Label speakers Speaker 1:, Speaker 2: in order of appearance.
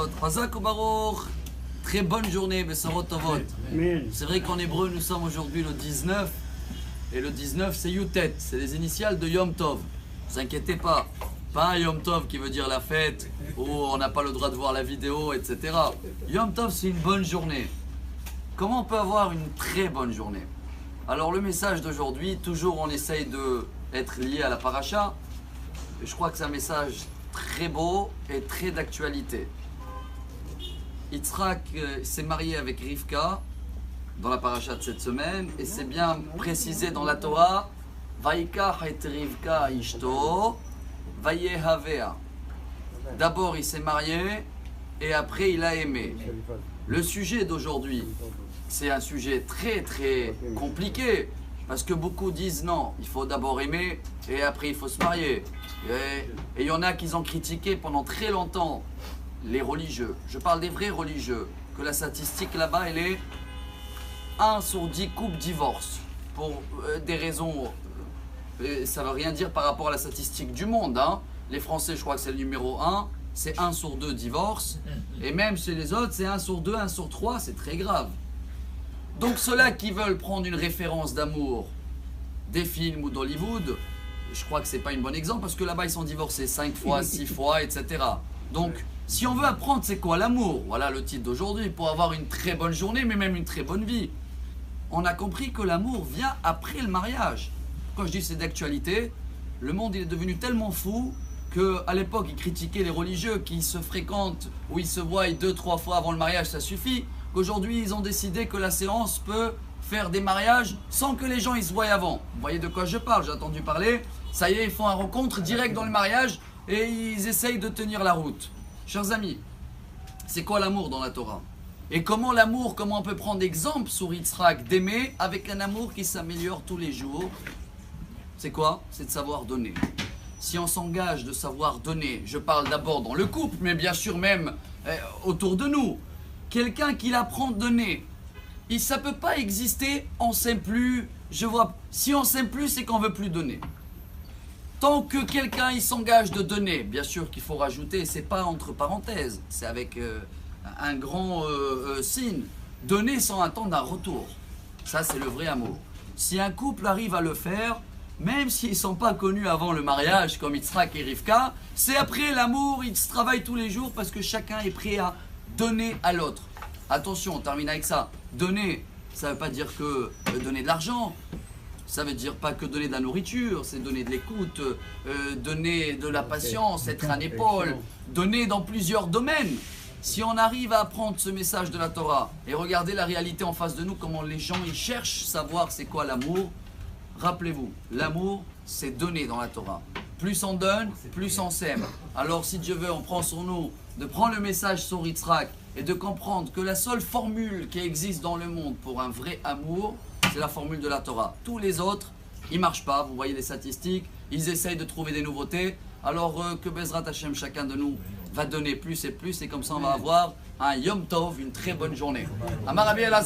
Speaker 1: Tovot. Chazak ou Baruch. Très bonne journée, Besarot Tovot. C'est vrai qu'en hébreu, nous sommes aujourd'hui le 19. Et le 19, c'est Yutet. C'est les initiales de Yom Tov. Ne vous inquiétez pas. Pas un Yom Tov qui veut dire la fête, où on n'a pas le droit de voir la vidéo, etc. Yom Tov, c'est une bonne journée. Comment on peut avoir une très bonne journée? Alors le message d'aujourd'hui, toujours on essaye d'être lié à la paracha. Et je crois que c'est un message très beau et très d'actualité. Yitzhak s'est marié avec Rivka dans la paracha de cette semaine, et c'est bien précisé dans la Torah. Vaikach et Rivka ishto, vayehavea. D'abord il s'est marié et après il a aimé. Le sujet d'aujourd'hui, c'est un sujet très très compliqué, parce que beaucoup disent non, il faut d'abord aimer et après il faut se marier. Et il y en a qui ont critiqué pendant très longtemps les religieux. Je parle des vrais religieux, que la statistique là-bas elle est 1 sur 10 couples divorcent pour des raisons. Ça ne veut rien dire par rapport à la statistique du monde. Hein. Les Français, je crois que c'est le numéro 1, c'est 1 sur 2 divorces. Et même chez les autres, c'est 1 sur 2, 1 sur 3, c'est très grave. Donc ceux-là qui veulent prendre une référence d'amour des films ou d'Hollywood, je crois que ce n'est pas un bon exemple, parce que là-bas ils sont divorcés 5 fois, 6 fois, etc. Donc si on veut apprendre c'est quoi l'amour, voilà le titre d'aujourd'hui, pour avoir une très bonne journée, mais même une très bonne vie. On a compris que l'amour vient après le mariage. Quand je dis c'est d'actualité, le monde il est devenu tellement fou qu'à l'époque ils critiquaient les religieux qui se fréquentent ou ils se voient 2-3 fois avant le mariage, ça suffit. Qu'aujourd'hui ils ont décidé que la séance peut faire des mariages sans que les gens ils se voient avant. Vous voyez de quoi je parle, j'ai entendu parler. Ça y est, ils font un rencontre direct dans le mariage et ils essayent de tenir la route. Chers amis, c'est quoi l'amour dans la Torah? Et comment l'amour, comment on peut prendre exemple sur Yitzhak d'aimer avec un amour qui s'améliore tous les jours? C'est quoi? C'est de savoir donner. Si on s'engage de savoir donner, je parle d'abord dans le couple, mais bien sûr même autour de nous, quelqu'un qui apprend à donner, ça ne peut pas exister, on ne s'aime plus, si on ne s'aime plus, c'est qu'on ne veut plus donner. Tant que quelqu'un il s'engage de donner, bien sûr qu'il faut rajouter, c'est pas entre parenthèses, c'est avec un grand signe, donner sans attendre un retour. Ça c'est le vrai amour. Si un couple arrive à le faire, même s'ils ne sont pas connus avant le mariage comme Yitzhak et Rivka, c'est après l'amour, ils se travaillent tous les jours parce que chacun est prêt à donner à l'autre. Attention, on termine avec ça. Donner, ça ne veut pas dire que donner de l'argent. Ça ne veut dire pas que donner de la nourriture, c'est donner de l'écoute, donner de la patience, être un épaule, donner dans plusieurs domaines. Si on arrive à apprendre ce message de la Torah et regarder la réalité en face de nous, comment les gens ils cherchent à savoir c'est quoi l'amour, rappelez-vous, l'amour c'est donner dans la Torah. Plus on donne, plus on s'aime. Alors si Dieu veut, on prend sur nous de prendre le message sur Yitzhak et de comprendre que la seule formule qui existe dans le monde pour un vrai amour, c'est la formule de la Torah. Tous les autres, ils ne marchent pas. Vous voyez les statistiques, ils essayent de trouver des nouveautés. Alors que Bezrat Hashem, chacun de nous, va donner plus et plus. Et comme ça, on va avoir un Yom Tov, une très bonne journée. Amar Rabbi Elazar.